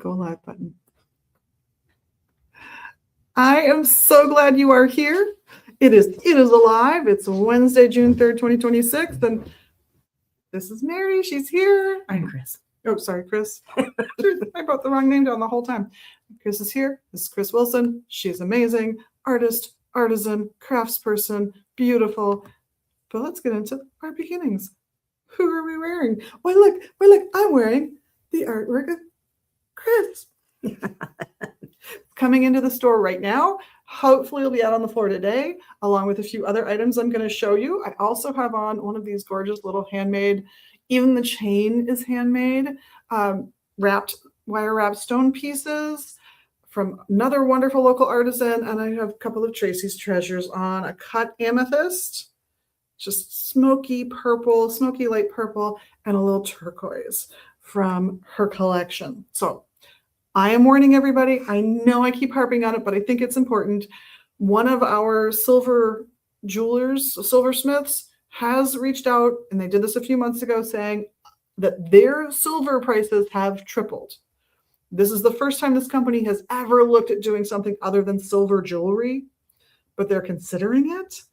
go live button. I am so glad you are here. It is alive. It's Wednesday, June 3rd, 2026. And this is Mary. She's here. I'm Chris. Oh, sorry, Chris. I wrote the wrong name down the whole time. Chris is here. This is Chris Wilson. She's amazing. Artist, artisan, craftsperson, beautiful. But let's get into our beginnings. Who are we wearing? Why, look, I'm wearing the artwork of Chris. Coming into the store right now. Hopefully it'll be out on the floor today, along with a few other items I'm going to show you. I also have on one of these gorgeous little handmade, even the chain is handmade, wire wrapped stone pieces from another wonderful local artisan. And I have a couple of Tracy's Treasures on, a cut amethyst, just smoky light purple, and a little turquoise from her collection. So I am warning everybody. I know I keep harping on it, but I think it's important. One of our silver jewelers, silversmiths, has reached out, and they did this a few months ago, saying that their silver prices have tripled. This is the first time this company has ever looked at doing something other than silver jewelry, but they're considering it.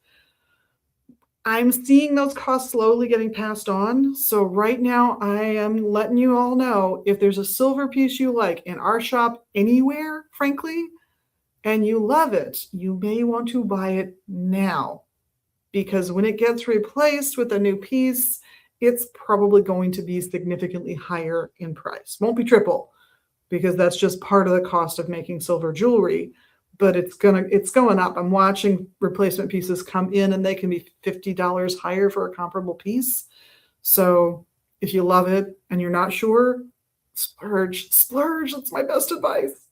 I'm seeing those costs slowly getting passed on. So right now I am letting you all know, if there's a silver piece you like in our shop anywhere, frankly, and you love it, you may want to buy it now, because when it gets replaced with a new piece, it's probably going to be significantly higher in price. Won't be triple, because that's just part of the cost of making silver jewelry. But it's going up. I'm watching replacement pieces come in, and they can be $50 higher for a comparable piece. So if you love it and you're not sure, splurge. That's my best advice.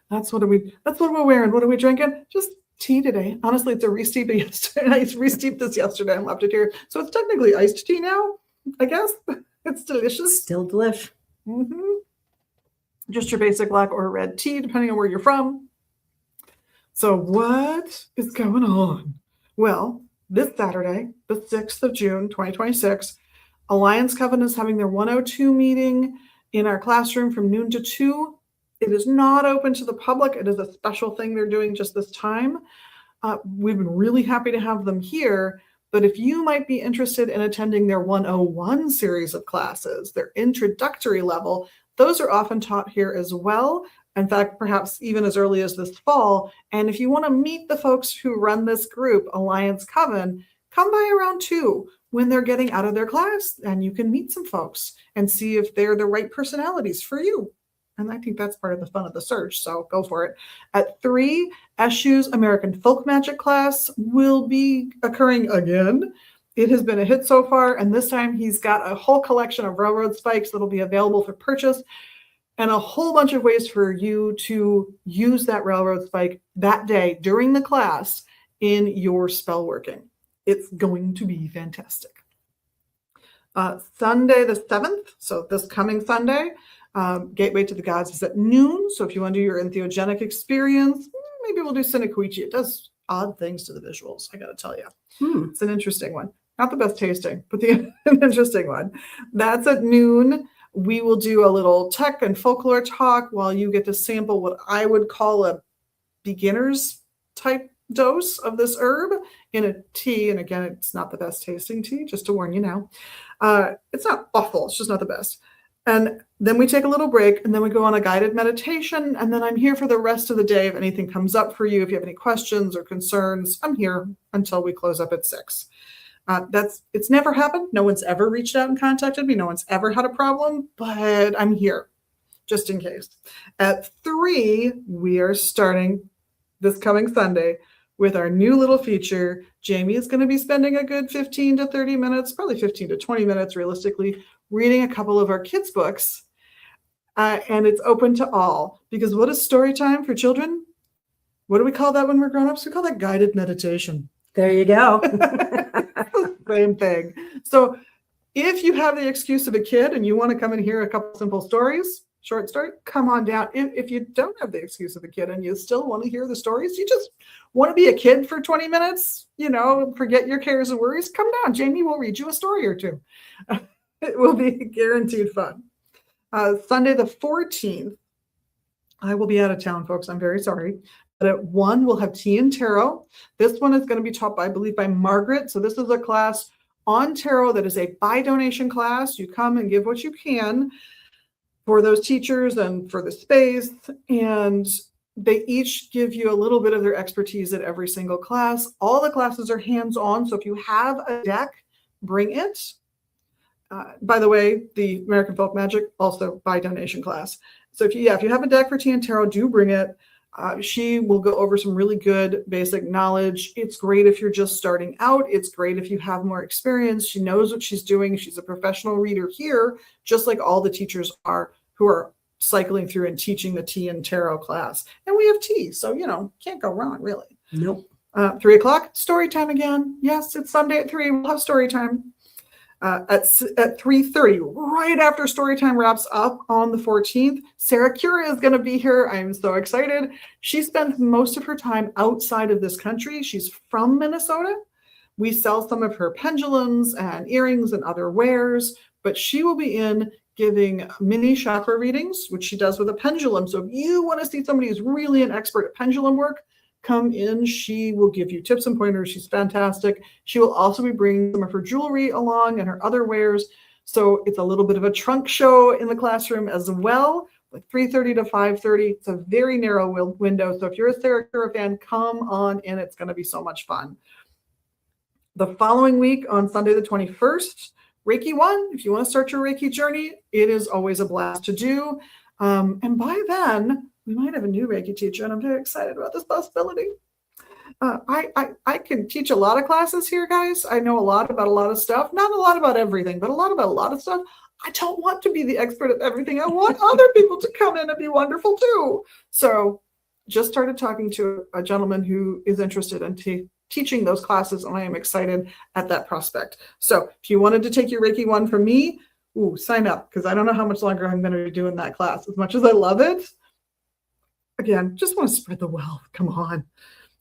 That's what we're wearing. What are we drinking? Just tea today. Honestly, it's a re-steep yesterday. I re-steeped this yesterday and left it here. So it's technically iced tea now, I guess. It's delicious. Still delish. Mm-hmm. Just your basic black or red tea, depending on where you're from. So what is going on? Well, this Saturday, the 6th of June, 2026, Alliance Coven is having their 102 meeting in our classroom from noon to 2. It is not open to the public. It is a special thing they're doing just this time. We've been really happy to have them here. But if you might be interested in attending their 101 series of classes, their introductory level, those are often taught here as well. In fact, perhaps even as early as this fall. And if you want to meet the folks who run this group, Alliance Coven, come by around 2 when they're getting out of their class, and you can meet some folks and see if they're the right personalities for you. And I think that's part of the fun of the search, so go for it. At 3, Eshu's American Folk Magic class will be occurring again. It has been a hit so far, and this time he's got a whole collection of railroad spikes that'll be available for purchase, and a whole bunch of ways for you to use that railroad spike that day during the class in your spell working. It's going to be fantastic. Sunday the 7th, so this coming Sunday, Gateway to the Gods is at noon. So if you want to do your entheogenic experience, maybe we'll do Sinakuichi. It does odd things to the visuals, I got to tell you. It's an interesting one. Not the best tasting, but an interesting one. That's at noon. We will do a little tech and folklore talk while you get to sample what I would call a beginner's type dose of this herb in a tea. And again, it's not the best tasting tea, just to warn you now. It's not awful. It's just not the best. And then we take a little break, and then we go on a guided meditation. And then I'm here for the rest of the day. If anything comes up for you, if you have any questions or concerns, I'm here until we close up at 6. It's never happened. No one's ever reached out and contacted me. No one's ever had a problem, but I'm here just in case. At 3, we are starting this coming Sunday with our new little feature. Jamie is going to be spending a good 15 to 30 minutes, probably 15 to 20 minutes realistically, reading a couple of our kids' books. And it's open to all, because what is story time for children? What do we call that when we're grown-ups? We call that guided meditation. There you go. Same thing. So if you have the excuse of a kid and you want to come and hear a couple simple stories, short story, come on down. If you don't have the excuse of a kid and you still want to hear the stories, you just want to be a kid for 20 minutes, forget your cares and worries, come down. Jamie will read you a story or two. It will be guaranteed fun. Sunday the 14th, I will be out of town, folks. I'm very sorry. But at 1, we'll have tea and tarot. This one is going to be taught by, I believe, by Margaret. So this is a class on tarot that is a by donation class. You come and give what you can for those teachers and for the space. And they each give you a little bit of their expertise at every single class. All the classes are hands-on. So if you have a deck, bring it. By the way, the American Folk Magic, also by donation class. So if you have a deck for tea and tarot, do bring it. She will go over some really good basic knowledge. It's great if you're just starting out. It's great if you have more experience. She knows what she's doing. She's a professional reader here, just like all the teachers are who are cycling through and teaching the tea and tarot class. And we have tea, so, can't go wrong, really. Nope. 3 o'clock, story time again. Yes, it's Sunday at 3. We'll have story time. At 3:30, right after Storytime wraps up on the 14th, Sarah Cura is going to be here. I'm so excited. She spends most of her time outside of this country. She's from Minnesota. We sell some of her pendulums and earrings and other wares, but she will be in giving mini chakra readings, which she does with a pendulum. So if you want to see somebody who's really an expert at pendulum work, come in. She will give you tips and pointers. She's fantastic. She will also be bringing some of her jewelry along and her other wares. So it's a little bit of a trunk show in the classroom as well, like 3:30 to 5:30. It's a very narrow window. So if you're a Sarah Cura fan, come on in. It's going to be so much fun. The following week on Sunday, the 21st, Reiki 1. If you want to start your Reiki journey, it is always a blast to do. And by then, we might have a new Reiki teacher, and I'm very excited about this possibility. I can teach a lot of classes here, guys. I know a lot about a lot of stuff. Not a lot about everything, but a lot about a lot of stuff. I don't want to be the expert at everything. I want other people to come in and be wonderful too. So just started talking to a gentleman who is interested in teaching those classes, and I am excited at that prospect. So if you wanted to take your Reiki 1 from me, sign up, because I don't know how much longer I'm going to be doing that class. As much as I love it, again, just want to spread the wealth. Come on.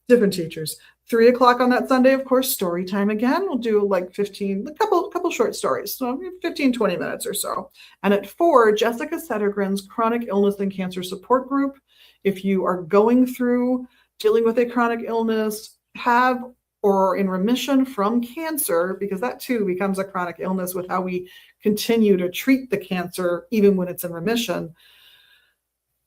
Different teachers. 3 o'clock on that Sunday, of course, story time again. We'll do like a couple short stories, so 15, 20 minutes or so. And at 4, Jessica Settergren's Chronic Illness and Cancer Support Group. If you are going through dealing with a chronic illness, have or in remission from cancer, because that too becomes a chronic illness with how we continue to treat the cancer even when it's in remission.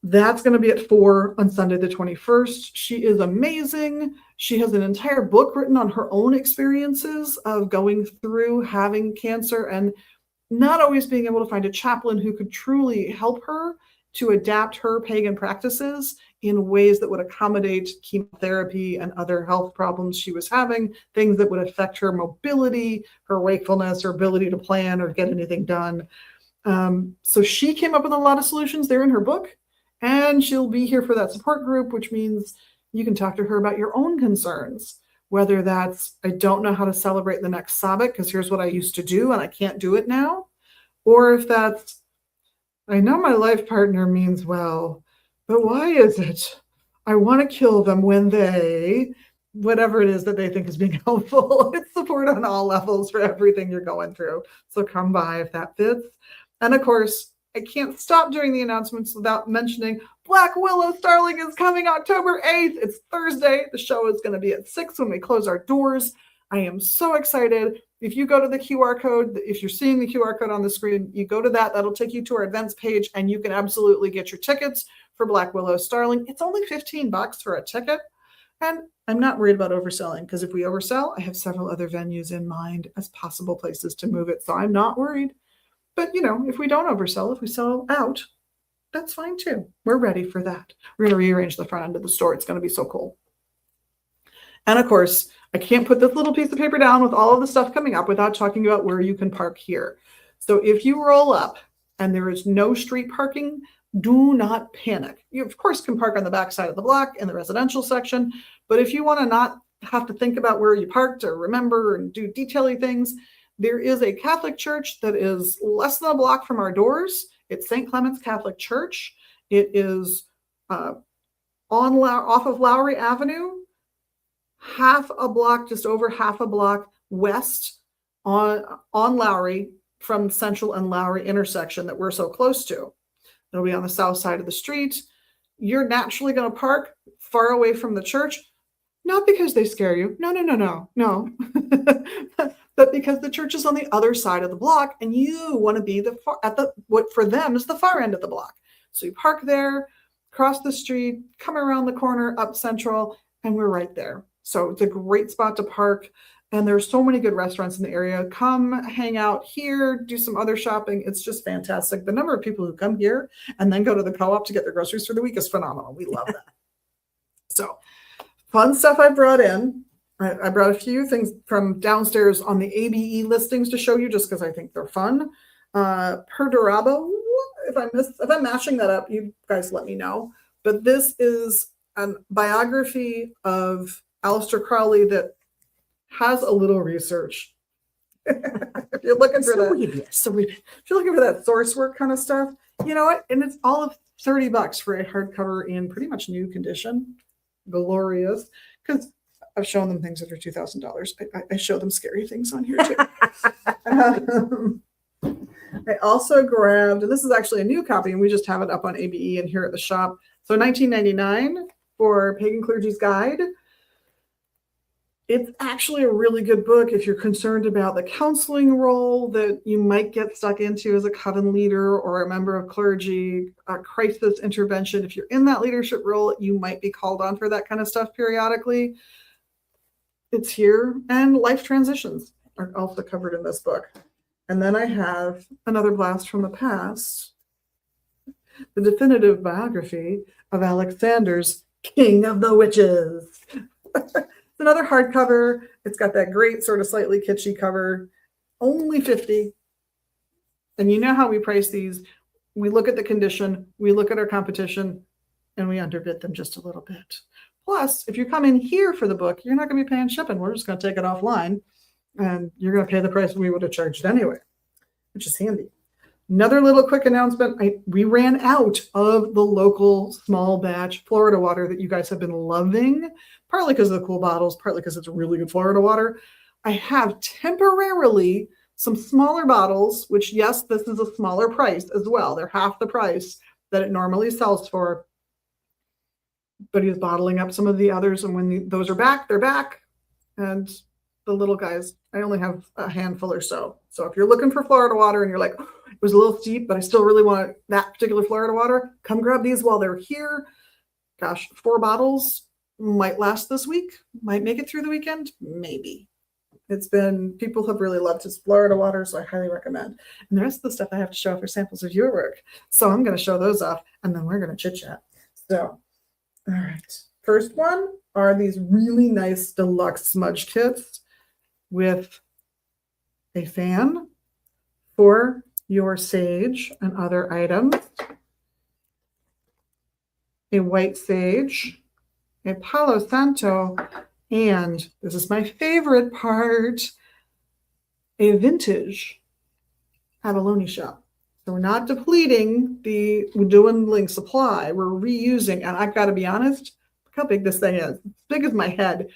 That's going to be at 4 on Sunday, the 21st. She is amazing. She has an entire book written on her own experiences of going through having cancer and not always being able to find a chaplain who could truly help her to adapt her pagan practices in ways that would accommodate chemotherapy and other health problems she was having, things that would affect her mobility, her wakefulness, her ability to plan or get anything done. So she came up with a lot of solutions there in her book. And she'll be here for that support group, which means you can talk to her about your own concerns, whether that's, I don't know how to celebrate the next Sabbath because here's what I used to do and I can't do it now. Or if that's, I know my life partner means well, but why is it I want to kill them when they, whatever it is that they think is being helpful. It's support on all levels for everything you're going through. So come by if that fits. And of course, I can't stop doing the announcements without mentioning Black Willow Starling is coming October 8th. It's Thursday. The show is going to be at 6 when we close our doors. I am so excited. If you go to the QR code, if you're seeing the QR code on the screen, you go to that. That'll take you to our events page, and you can absolutely get your tickets for Black Willow Starling. It's only $15 for a ticket. And I'm not worried about overselling, because if we oversell, I have several other venues in mind as possible places to move it. So I'm not worried. But, if we don't oversell, if we sell out, that's fine too. We're ready for that. We're going to rearrange the front end of the store. It's going to be so cool. And of course, I can't put this little piece of paper down with all of the stuff coming up without talking about where you can park here. So if you roll up and there is no street parking, do not panic. You, of course, can park on the back side of the block in the residential section. But if you want to not have to think about where you parked or remember and do detaily things, there is a Catholic church that is less than a block from our doors. It's St. Clement's Catholic Church. It is off of Lowry Avenue, just over half a block west on Lowry from Central and Lowry intersection that we're so close to. It'll be on the south side of the street. You're naturally going to park far away from the church, not because they scare you. No. But because the church is on the other side of the block and you want to be what for them is the far end of the block. So you park there, cross the street, come around the corner, up Central, and we're right there. So it's a great spot to park. And there's so many good restaurants in the area. Come hang out here, do some other shopping. It's just fantastic. The number of people who come here and then go to the co-op to get their groceries for the week is phenomenal. We love that. So fun stuff I brought in. I brought a few things from downstairs on the ABE listings to show you just because I think they're fun. Perdurabo, if I'm mashing that up, you guys let me know. But this is a biography of Aleister Crowley that has a little research. If you're looking for if you're looking for that source work kind of stuff, you know what? And it's all of $30 for a hardcover in pretty much new condition. Glorious. Because I've shown them things that are $2,000. I show them scary things on here too. I also grabbed, and this is actually a new copy, and we just have it up on ABE and here at the shop. So $19.99 for Pagan Clergy's Guide. It's actually a really good book if you're concerned about the counseling role that you might get stuck into as a coven leader or a member of clergy, a crisis intervention. If you're in that leadership role, you might be called on for that kind of stuff periodically. It's here, and life transitions are also covered in this book. And then I have another blast from the past, the definitive biography of Alexander's King of the Witches. It's another hardcover. It's got that great sort of slightly kitschy cover, only $50. And you know how we price these. We look at the condition, we look at our competition, and we underbid them just a little bit. Plus, if you come in here for the book, you're not going to be paying shipping. We're just going to take it offline, and you're going to pay the price we would have charged anyway, which is handy. Another little quick announcement. We ran out of the local small batch Florida water that you guys have been loving, partly because of the cool bottles, partly because it's really good Florida water. I have temporarily some smaller bottles, which, yes, this is a smaller price as well. They're half the price that it normally sells for. But he's bottling up some of the others, and when those are back, they're back. And the little guys, I only have a handful or so. So if you're looking for Florida water and you're like, oh, it was a little steep, but I still really want that particular Florida water, come grab these while they're here. Gosh, 4 bottles might last this week, might make it through the weekend, maybe. People have really loved his Florida water, so I highly recommend. And the rest of the stuff I have to show off are samples of your work. So I'm going to show those off, and then we're going to chit chat. So, all right. First one are these really nice deluxe smudge kits with a fan for your sage and other items, a white sage, a Palo Santo, and this is my favorite part, a vintage abalone shell. So we're not depleting the dwindling supply. We're reusing, and I've got to be honest, look how big this thing is. It's big as my head.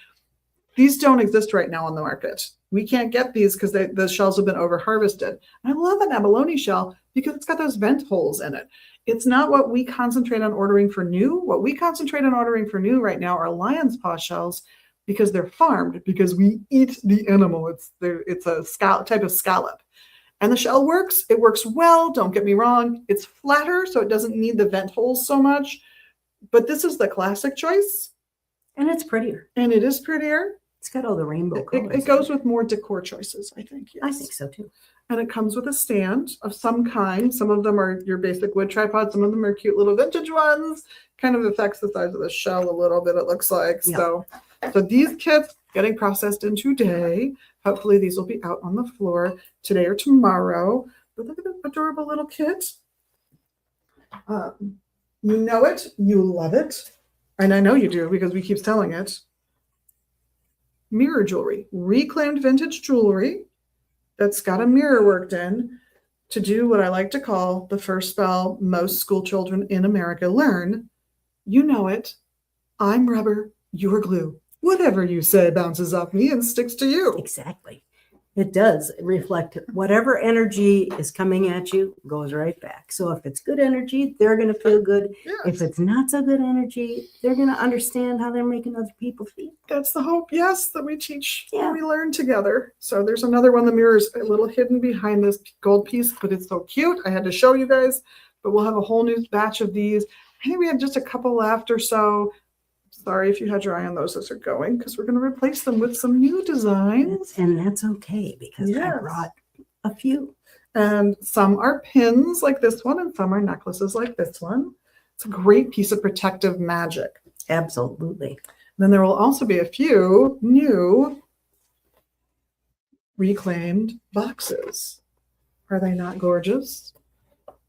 These don't exist right now on the market. We can't get these because the shells have been over harvested. I love an abalone shell because it's got those vent holes in it. It's not what we concentrate on ordering for new. What we concentrate on ordering for new right now are lion's paw shells because they're farmed, because we eat the animal. It's a type of scallop. And the shell works. It works well. Don't get me wrong. It's flatter, so it doesn't need the vent holes so much. But this is the classic choice. And it's prettier. And it is prettier. It's got all the rainbow colors. It goes with more decor choices, I think. Yes. I think so, too. And it comes with a stand of some kind. Some of them are your basic wood tripod. Some of them are cute little vintage ones. Kind of affects the size of the shell a little bit, it looks like. Yep. So these kits getting processed in today. Hopefully these will be out on the floor today or tomorrow. But look at this adorable little kit. You know it. You love it. And I know you do because we keep selling it. Mirror jewelry. Reclaimed vintage jewelry that's got a mirror worked in to do what I like to call the first spell most school children in America learn. You know it. I'm rubber, you're glue. Whatever you say bounces off me and sticks to you. Exactly. It does reflect whatever energy is coming at you goes right back. So if it's good energy, they're going to feel good. Yes. If it's not so good energy, they're going to understand how they're making other people feel. That's the hope, yes, that we teach Yeah. and we learn together. So there's another one. The mirror is a little hidden behind this gold piece, but it's so cute. I had to show you guys, but we'll have a whole new batch of these. I think we have just a couple left or so. Sorry if you had your eye on those as they're going, because we're going to replace them with some new designs. And that's okay because I Yes. brought a few. And some are pins like this one, and some are necklaces like this one. It's a great piece of protective magic. Absolutely. Then there will also be a few new reclaimed boxes. Are they not gorgeous?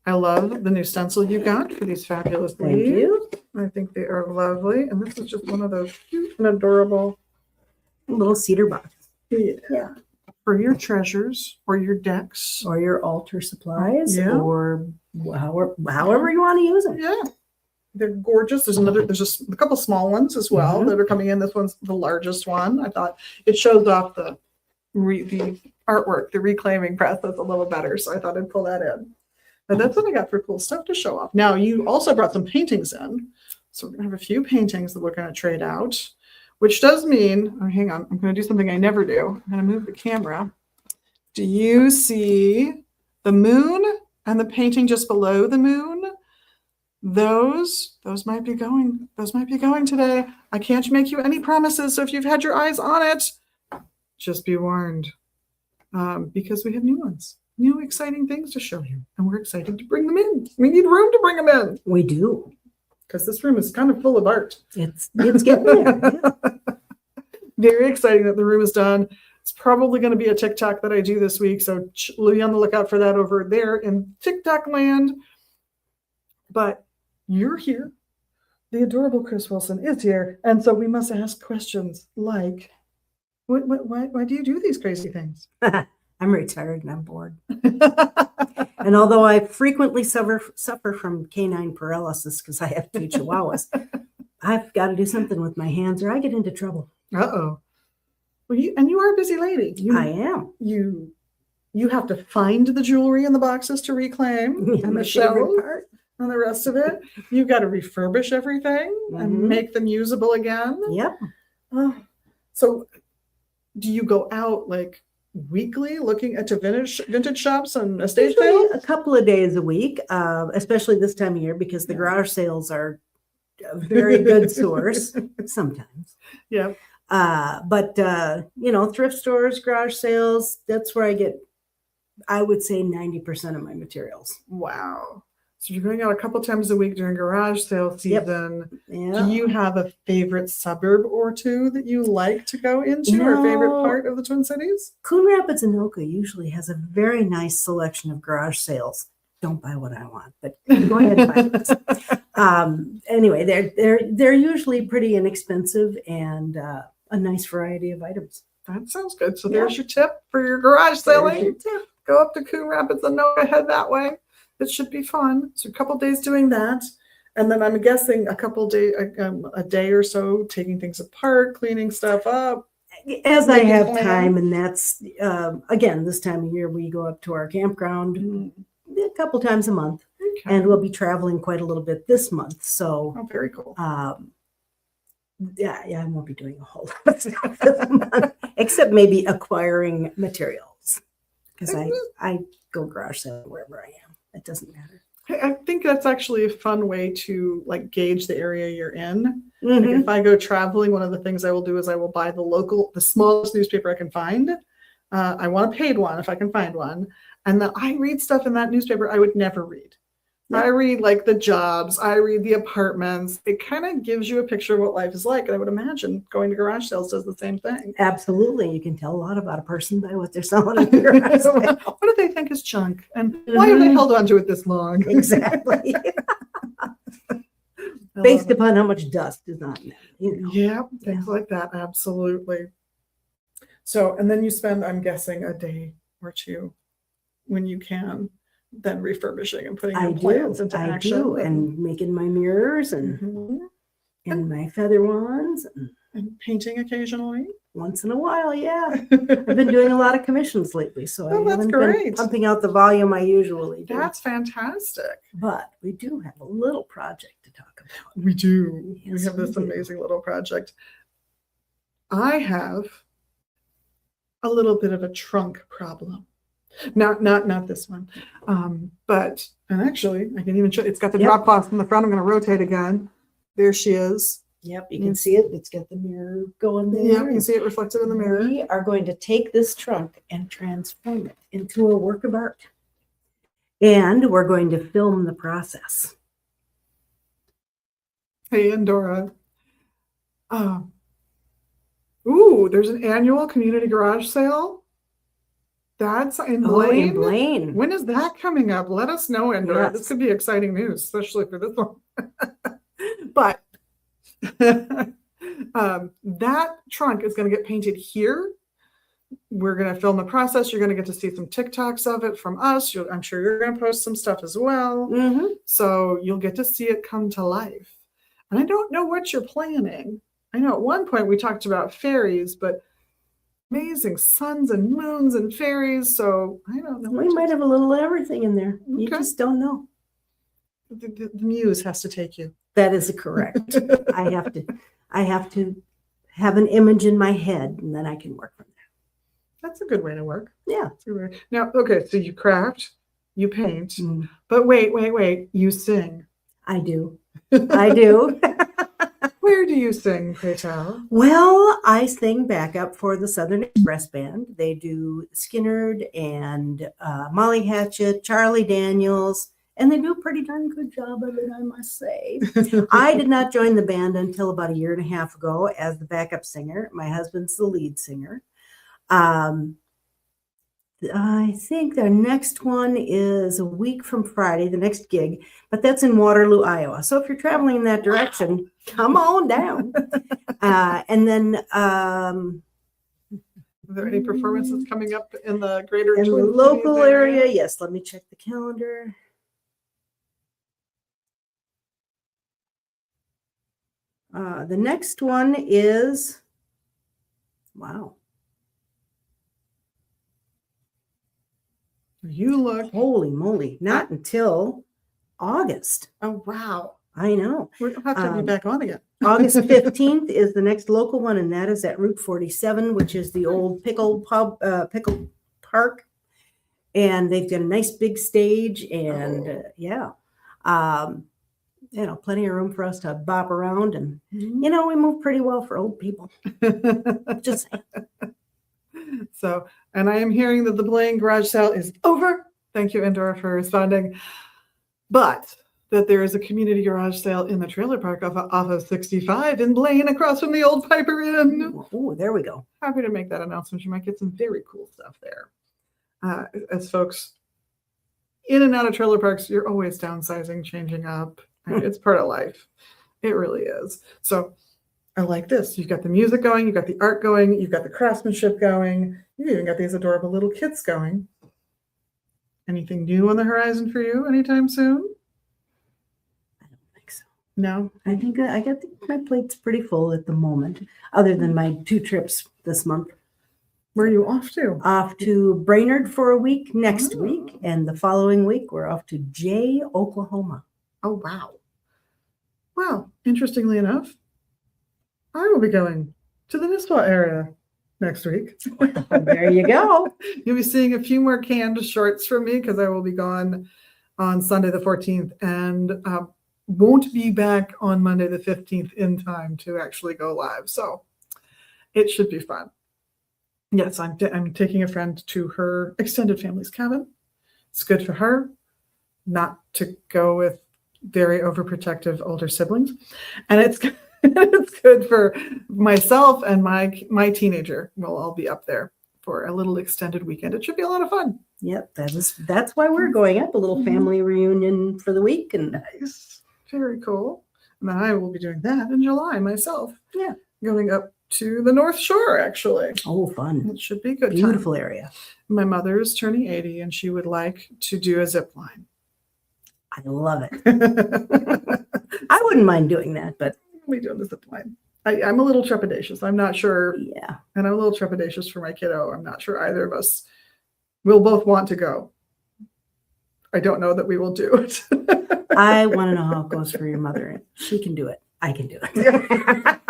I love the new stencil you got for these fabulous Thank leaves. you. I think they are lovely. And this is just one of those cute and adorable. A little cedar box. Yeah. For your treasures or your decks. Or your altar supplies, Yeah. or however you want to use them. Yeah. They're gorgeous. There's a couple small ones as well Mhm. that are coming in. This one's the largest one. I thought it shows off the artwork, the reclaiming process a little better. So I thought I'd pull that in. And that's what I got for cool stuff to show off. Now you also brought some paintings in. So we're gonna have a few paintings that we're gonna trade out, which does mean, oh, hang on, I'm gonna do something I never do. I'm gonna move the camera. Do you see the moon and the painting just below the moon? Those might be going today. I can't make you any promises. So if you've had your eyes on it, just be warned. Because we have new ones, new exciting things to show you. And we're excited to bring them in. We need room to bring them in We do. because this room is kind of full of art. It's getting there. Yeah. Very exciting that the room is done. It's probably going to be a TikTok that I do this week. So be on the lookout for that over there in TikTok land. But you're here. The adorable Chris Wilson is here. And so we must ask questions like, why do you do these crazy things? I'm retired and I'm bored. And although I frequently suffer from canine paralysis because I have 2 chihuahuas, I've got to do something with my hands or I get into trouble. Uh-oh. Well, you are a busy lady. I am. You have to find the jewelry in the boxes to reclaim. Yeah, and my the shells favorite part. and the rest of it. You've got to refurbish everything and Mhm. make them usable again. Yep. Oh, so do you go out like weekly looking at vintage shops and estate Usually sales? a couple of days a week, especially this time of year because the garage sales are a very good source sometimes. Yeah. But thrift stores, garage sales, that's where I get, I would say 90% of my materials. Wow. So you're going out a couple times a week during garage sale season. Yeah. Do you have a favorite suburb or two that you like to go into or favorite No. part of the Twin Cities? Coon Rapids, Anoka usually has a very nice selection of garage sales. Don't buy what I want, but go ahead and buy it. Anyway, they're usually pretty inexpensive and a nice variety of items. That sounds good. So Yeah. there's your tip for your garage There's your selling. tip. Go up to Coon Rapids and head that way. It should be fun. So a couple days doing that. And then I'm guessing a day or so taking things apart, cleaning stuff up. As I Making have plans. time, and that's again this time of year we go up to our campground a couple times a month, Okay. and we'll be traveling quite a little bit this month. So Oh, very cool. I won't be doing a whole lot of stuff this month, except maybe acquiring materials because I go garage sale wherever I am. It doesn't matter. I think that's actually a fun way to like gauge the area you're in. Mhm. Like if I go traveling, one of the things I will do is I will buy the smallest newspaper I can find. I want a paid one if I can find one. And then I read stuff in that newspaper I would never read. Yeah. I read like the jobs, I read the apartments. It kind of gives you a picture of what life is like. And I would imagine going to garage sales does the same thing. Absolutely. You can tell a lot about a person by what they're selling at the garage sale. What do they think is junk? And why have they held on to it this long? Exactly. Based upon how much dust is on them. Yeah, things like that. Absolutely. So, and then you spend, I'm guessing, a day or two when you can, then refurbishing and putting your plans into action. and making my mirrors and Mhm. my feather wands. And painting occasionally. Once in a while, yeah. I've been doing a lot of commissions lately, so Oh, I that's haven't great. been pumping out the volume I usually do. That's fantastic. But we do have a little project to talk about. We do. We Yes, have this we do. amazing little project. I have a little bit of a trunk problem. Not this one. But, and actually, I can even show, it's got the Yep. drop cloth in the front. I'm going to rotate again. There she is. Yep, you can see it. It's got the mirror going there. Yeah, you can see it reflected in the mirror. We are going to take this trunk and transform it into a work of art. And we're going to film the process. Hey, and Dora. Ooh, there's an annual community garage sale. That's in Oh, Blaine. in Blaine. When is that coming up? Let us know, Endora. Yes. This could be exciting news, especially for this one. But that trunk is going to get painted here. We're going to film the process. You're going to get to see some TikToks of it from us. I'm sure you're going to post some stuff as well. Mm-hmm. So you'll get to see it come to life. And I don't know what you're planning. I know at one point we talked about fairies, but amazing suns and moons and fairies. So I don't know. We might have a little of everything in there. You Okay. just don't know. The muse has to take you. That is correct. I have to have an image in my head, and then I can work from That's a good way to work. there. That's a good way. Now, okay, so you craft, you paint, Yeah, but wait, you sing. I do. I do. Where do you sing, pray tell? Well, I sing backup for the Southern Express Band. They do Skinnerd and Molly Hatchet, Charlie Daniels, and they do a pretty darn good job of it, I must say. I did not join the band until about a year and a half ago as the backup singer. My husband's the lead singer. I think their next one is a week from Friday, the next gig, but that's in Waterloo, Iowa. So if you're traveling in that direction, come on down. And then Are there any performances coming up in the greater in the Twin Cities local area, yes, let me check the calendar. The next one is, wow. You look. Holy moly, not until August. Oh, wow. I know. We'll have to be back on again. August 15th is the next local one, and that is at Route 47, which is the old pickle park. And they've got a nice big stage, and plenty of room for us to bop around. And, we move pretty well for old people. Just saying. So, and I am hearing that the Blaine garage sale is over. Thank you, Endora, for responding. But that there is a community garage sale in the trailer park off of 65 in Blaine, across from the old Piper Inn. Oh, there we go. Happy to make that announcement. You might get some very cool stuff there. As folks in and out of trailer parks, you're always downsizing, changing up. It's part of life. It really is. So I like this. You've got the music going, you've got the art going, you've got the craftsmanship going, you've even got these adorable little kits going. Anything new on the horizon for you anytime soon? I don't think so. No? I think my plate's pretty full at the moment, other than my 2 trips this month. Where are you off to? Off to Brainerd for a week next Oh. week, and the following week we're off to Jay, Oklahoma. Oh, wow. Well, interestingly enough, I will be going to the Nisswa area next week. There you go. You'll be seeing a few more canned shorts from me because I will be gone on Sunday the 14th and won't be back on Monday the 15th in time to actually go live. So it should be fun. Yes, I'm taking a friend to her extended family's cabin. It's good for her not to go with very overprotective older siblings. And it's it's good for myself and my teenager. We'll all be up there for a little extended weekend. It should be a lot of fun. Yep, that's why we're going up, a little family reunion for the week. And Nice. Very cool. And then I will be doing that in July myself. Yeah. Going up to the North Shore, actually. oh, fun. It should be a good time. Beautiful area. My mother is turning 80 and she would like to do a zip line. I love it. I wouldn't mind doing that, but We doing the zip line. I'm a little trepidatious. I'm not sure. Yeah. And I'm a little trepidatious for my kiddo. I'm not sure either of us will both want to go. I don't know that we will do it. I want to know how it goes for your mother. She can do it. I can do it.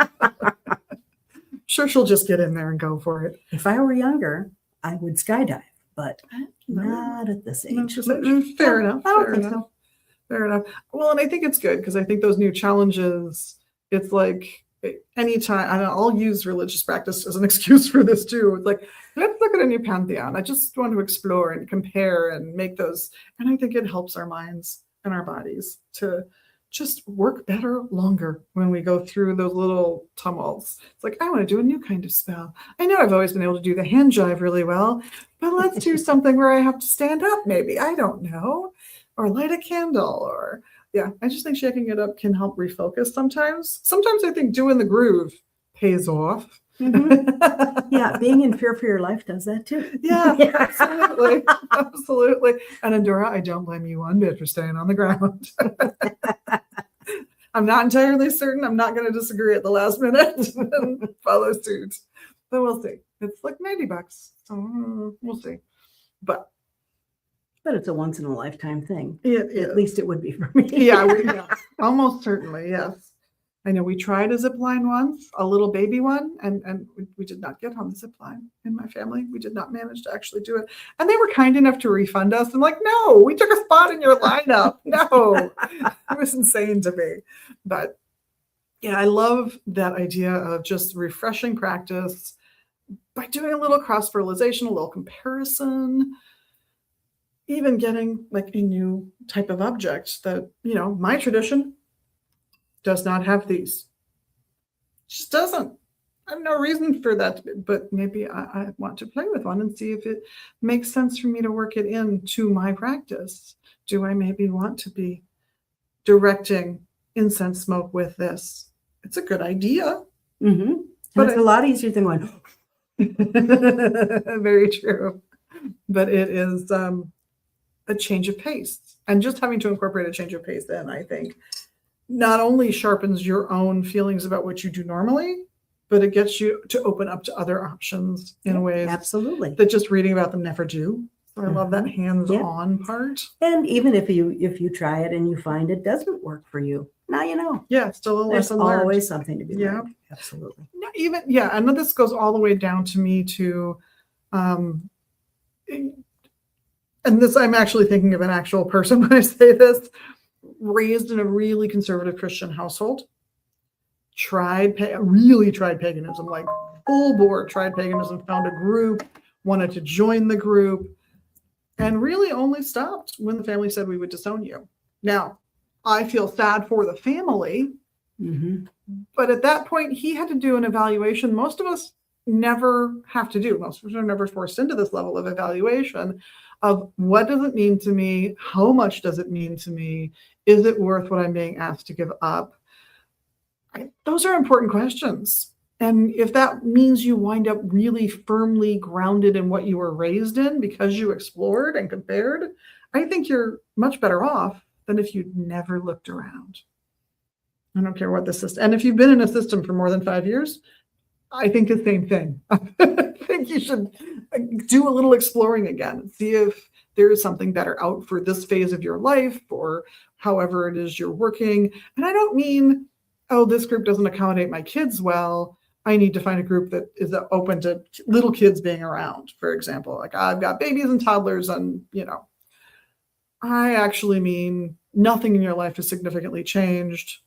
Sure, she'll just get in there and go for it. If I were younger, I would skydive, but not at this No, age. fair enough. I don't Fair think enough. so. Fair enough. Well, and I think it's good because I think those new challenges, it's like anytime, and I'll use religious practice as an excuse for this too. It's like, let's look at a new pantheon. I just want to explore and compare and make those. And I think it helps our minds and our bodies to just work better longer when we go through those little tumults. It's like, I want to do a new kind of spell. I know I've always been able to do the hand jive really well, but let's do something where I have to stand up maybe. I don't know. Or light a candle, or yeah, I just think shaking it up can help refocus sometimes. Sometimes I think doing the groove pays off. Yeah, being in fear for your life does that too. Yeah, absolutely. Absolutely. And Endora, I don't blame you one bit for staying on the ground. I'm not entirely certain. I'm not going to disagree at the last minute and follow suit. But we'll see. It's like $90. So we'll see. But it's a once in a lifetime thing. At least it would be for me. Yeah, almost certainly, yes. I know we tried a zip line once, a little baby one, and we did not get on the zip line in my family. We did not manage to actually do it. And they were kind enough to refund us. I'm like, no, we took a spot in your lineup. No, it was insane to me. But yeah, I love that idea of just refreshing practice by doing a little cross-fertilization, a little comparison, even getting like a new type of object that, my tradition does not have these. Just doesn't. I have no reason for that, but maybe I want to play with one and see if it makes sense for me to work it into my practice. Do I maybe want to be directing incense smoke with this? It's a good idea. Mm-hmm. But it's a lot easier than going. Very true. But it is a change of pace. And just having to incorporate a change of pace then, I think, not only sharpens your own feelings about what you do normally, but it gets you to open up to other options in ways absolutely that just reading about them never do. So I love that hands-on part. And even if you try it and you find it doesn't work for you, now you know. Yeah, still a lesson learned. There's always something to be learned. Absolutely. And this goes all the way down to me to, and this, I'm actually thinking of an actual person when I say this, raised in a really conservative Christian household, really tried paganism, like full board tried paganism, found a group, wanted to join the group, and really only stopped when the family said we would disown you. Now, I feel sad for the family, but at that point, he had to do an evaluation. Most of us never have to do. Most of us are never forced into this level of evaluation of what does it mean to me? How much does it mean to me? Is it worth what I'm being asked to give up? Those are important questions. And if that means you wind up really firmly grounded in what you were raised in because you explored and compared, I think you're much better off than if you'd never looked around. I don't care what the system, and if you've been in a system for more than 5 years, I think the same thing. I think you should do a little exploring again and see if there is something better out for this phase of your life or however it is you're working. And I don't mean, oh, this group doesn't accommodate my kids well. I need to find a group that is open to little kids being around, for example. Like I've got babies and toddlers and, I actually mean nothing in your life has significantly changed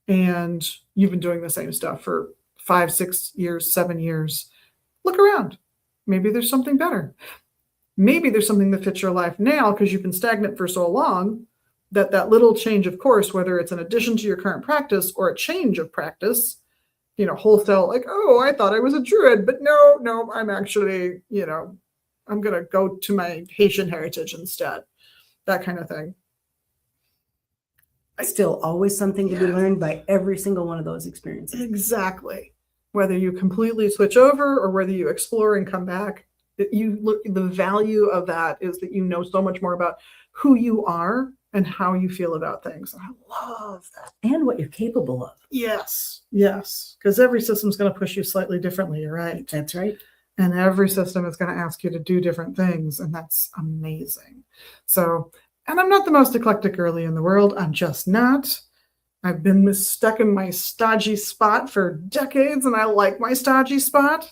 and you've been doing the same stuff for 5, 6 years, 7 years. Look around. Maybe there's something better. Maybe there's something that fits your life now because you've been stagnant for so long that little change of course, whether it's an addition to your current practice or a change of practice, wholesale, like, oh, I thought I was a druid, but no, I'm actually, I'm going to go to my Haitian heritage instead, that kind of thing. Still always something to be learned by every single one of those experiences. Exactly. Whether you completely switch over or whether you explore and come back, the value of that is that you know so much more about who you are and how you feel about things. I love that. And what you're capable of. Yes, yes, because every system is going to push you slightly differently. You're right. That's right. And every system is going to ask you to do different things, and that's amazing. So, and I'm not the most eclectic girly in the world. I'm just not. I've been stuck in my stodgy spot for decades, and I like my stodgy spot,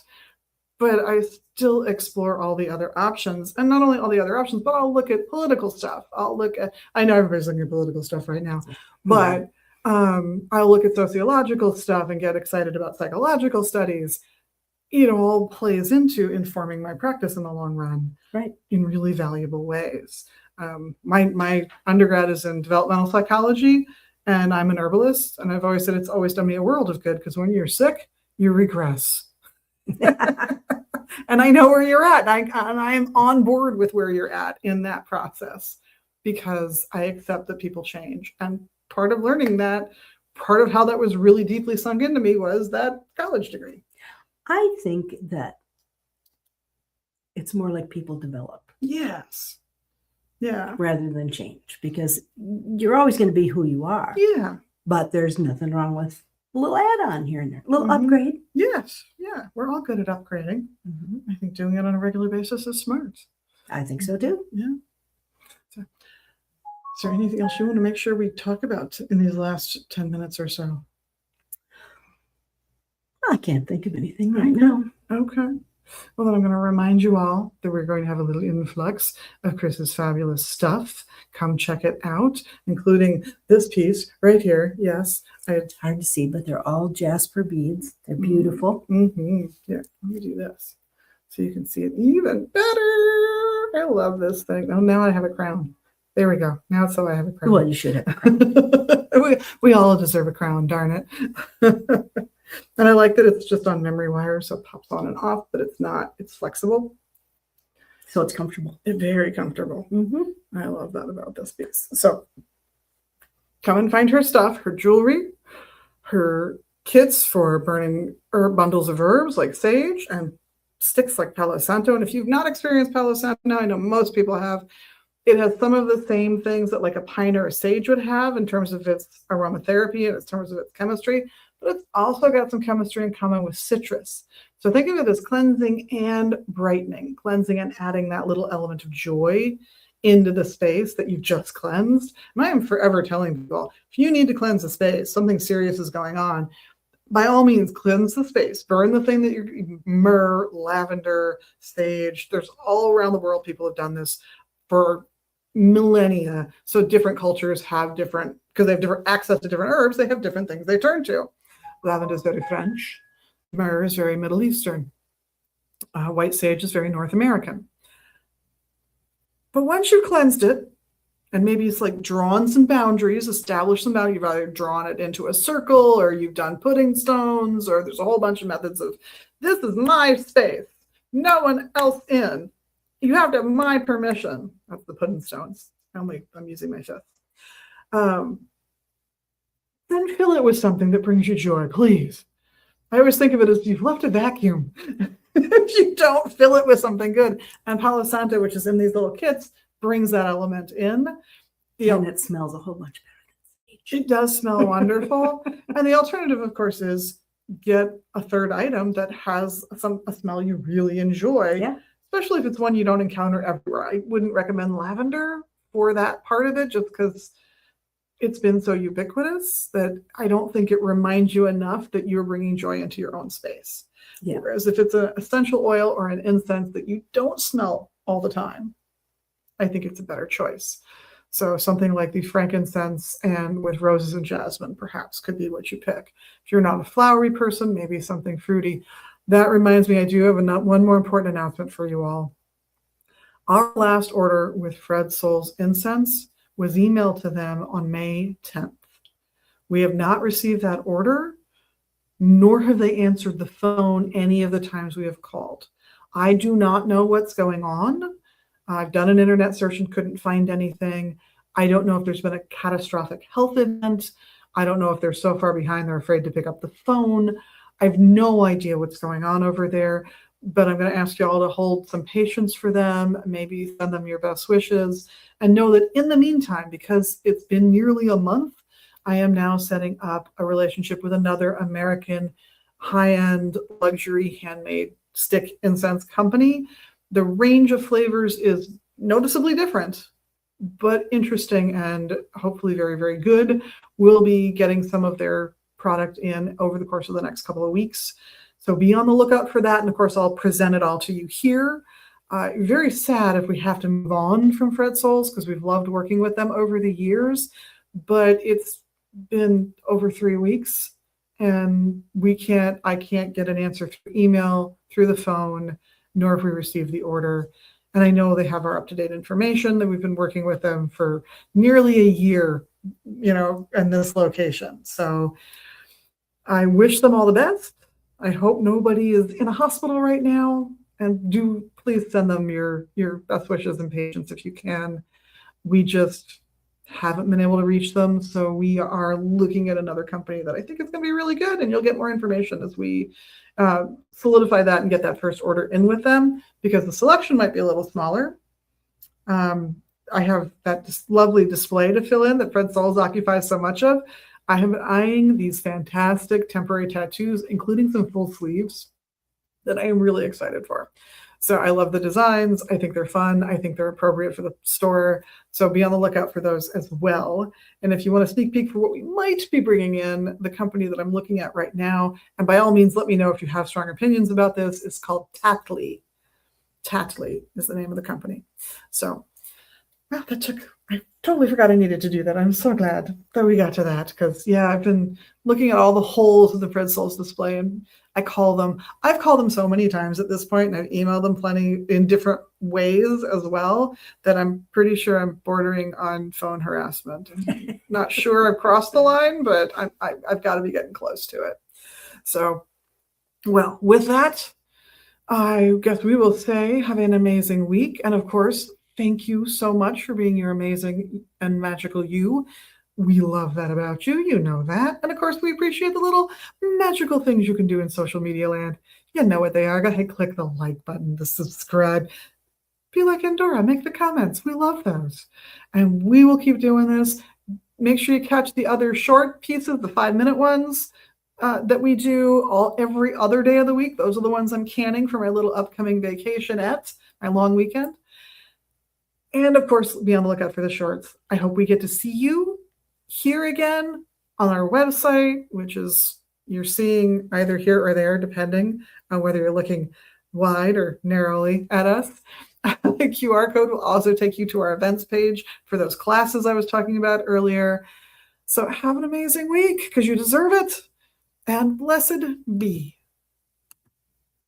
but I still explore all the other options. And not only all the other options, but I'll look at political stuff. I know everybody's looking at political stuff right now, but I'll look at sociological stuff and get excited about psychological studies. It all plays into informing my practice in the long run, right, in really valuable ways. My undergrad is in developmental psychology, and I'm an herbalist. And I've always said it's always done me a world of good, because when you're sick, you regress. And I know where you're at. And I am on board with where you're at in that process, because I accept that people change. And part of learning that, part of how that was really deeply sunk into me, was that college degree. I think that it's more like people develop. Yes. Yeah. Rather than change, because you're always going to be who you are. Yeah. But there's nothing wrong with a little add-on here and there, a little upgrade. Yes. Yeah. We're all good at upgrading. I think doing it on a regular basis is smart. I think so too. Yeah. So, is there anything else you want to make sure we talk about in these last 10 minutes or so? I can't think of anything right now. Okay. Well, then I'm going to remind you all that we're going to have a little influx of Chris's fabulous stuff. Come check it out, including this piece right here. Yes. It's hard to see, but they're all jasper beads. They're beautiful. Yeah, let me do this so you can see it even better. I love this thing. Oh, now I have a crown. There we go. Now it's so I have a crown. Well, you should have a crown. we all deserve a crown, darn it. And I like that it's just on memory wire, so it pops on and off, but it's not. It's flexible. So it's comfortable. It's very comfortable. I love that about this piece. So come and find her stuff, her jewelry, her kits for burning bundles of herbs like sage, and sticks like Palo Santo. And if you've not experienced Palo Santo, I know most people have. It has some of the same things that like a pine or a sage would have in terms of its aromatherapy and in terms of its chemistry, but it's also got some chemistry in common with citrus. So think of it as cleansing and brightening, cleansing and adding that little element of joy into the space that you've just cleansed. And I am forever telling people, if you need to cleanse a space, something serious is going on, by all means, cleanse the space. Burn the thing that you're, myrrh, lavender, sage. There's all around the world, people have done this for millennia. So different cultures have different, because they have different access to different herbs, they have different things they turn to. Lavender is very French. Myrrh is very Middle Eastern. White sage is very North American. But once you've cleansed it, and maybe it's like drawn some boundaries, established some boundaries, you've either drawn it into a circle, or you've done pudding stones, or there's a whole bunch of methods of, this is my space, no one else in. You have to have my permission. That's the pudding stones. I'm using my fifth. Then fill it with something that brings you joy, please. I always think of it as you've left a vacuum. If you don't fill it with something good. And Palo Santo, which is in these little kits, brings that element in. And it smells a whole bunch better. It does smell wonderful. And the alternative, of course, is get a third item that has a smell you really enjoy. Yeah. Especially if it's one you don't encounter everywhere. I wouldn't recommend lavender for that part of it, just because it's been so ubiquitous that I don't think it reminds you enough that you're bringing joy into your own space. Yeah. Whereas if it's an essential oil or an incense that you don't smell all the time, I think it's a better choice. So something like the frankincense and with roses and jasmine perhaps could be what you pick. If you're not a flowery person, maybe something fruity. That reminds me, I do have one more important announcement for you all. Our last order with Fred Soul's incense was emailed to them on May 10th. We have not received that order, nor have they answered the phone any of the times we have called. I do not know what's going on. I've done an internet search and couldn't find anything. I don't know if there's been a catastrophic health event. I don't know if they're so far behind they're afraid to pick up the phone. I have no idea what's going on over there, but I'm going to ask you all to hold some patience for them, maybe send them your best wishes, and know that in the meantime, because it's been nearly a month, I am now setting up a relationship with another American high-end luxury handmade stick incense company. The range of flavors is noticeably different, but interesting and hopefully very, very good. We'll be getting some of their product in over the course of the next couple of weeks. So be on the lookout for that. And of course, I'll present it all to you here. Very sad if we have to move on from Fred Souls because we've loved working with them over the years, but it's been over 3 weeks and I can't get an answer through email, through the phone, nor if we receive the order. And I know they have our up-to-date information that we've been working with them for nearly a year, in this location. So I wish them all the best. I hope nobody is in a hospital right now. And do please send them your best wishes and patience if you can. We just haven't been able to reach them. So we are looking at another company that I think is going to be really good. And you'll get more information as we solidify that and get that first order in with them, because the selection might be a little smaller. I have that lovely display to fill in that Fred Souls occupies so much of. I have been eyeing these fantastic temporary tattoos, including some full sleeves, that I am really excited for. So I love the designs. I think they're fun. I think they're appropriate for the store. So be on the lookout for those as well. And if you want a sneak peek for what we might be bringing in, the company that I'm looking at right now, and by all means, let me know if you have strong opinions about this, is called Tatley. Tatley is the name of the company. So well, I totally forgot I needed to do that. I'm so glad that we got to that because, yeah, I've been looking at all the holes of the Fred Souls display and I've called them so many times at this point, and I've emailed them plenty in different ways as well that I'm pretty sure I'm bordering on phone harassment. I'm not sure I've crossed the line, but I've got to be getting close to it. So, well, with that, I guess we will say have an amazing week. And of course, thank you so much for being your amazing and magical you. We love that about you. You know that. And of course, we appreciate the little magical things you can do in social media land. You know what they are. Go ahead, click the like button, the subscribe. Be like Endora, make the comments. We love those. And we will keep doing this. Make sure you catch the other short pieces, the 5-minute ones that we do every other day of the week. Those are the ones I'm canning for my little upcoming vacation at my long weekend. And of course, be on the lookout for the shorts. I hope we get to see you here again on our website, which is you're seeing either here or there, depending on whether you're looking wide or narrowly at us. The QR code will also take you to our events page for those classes I was talking about earlier. So have an amazing week because you deserve it. And blessed be.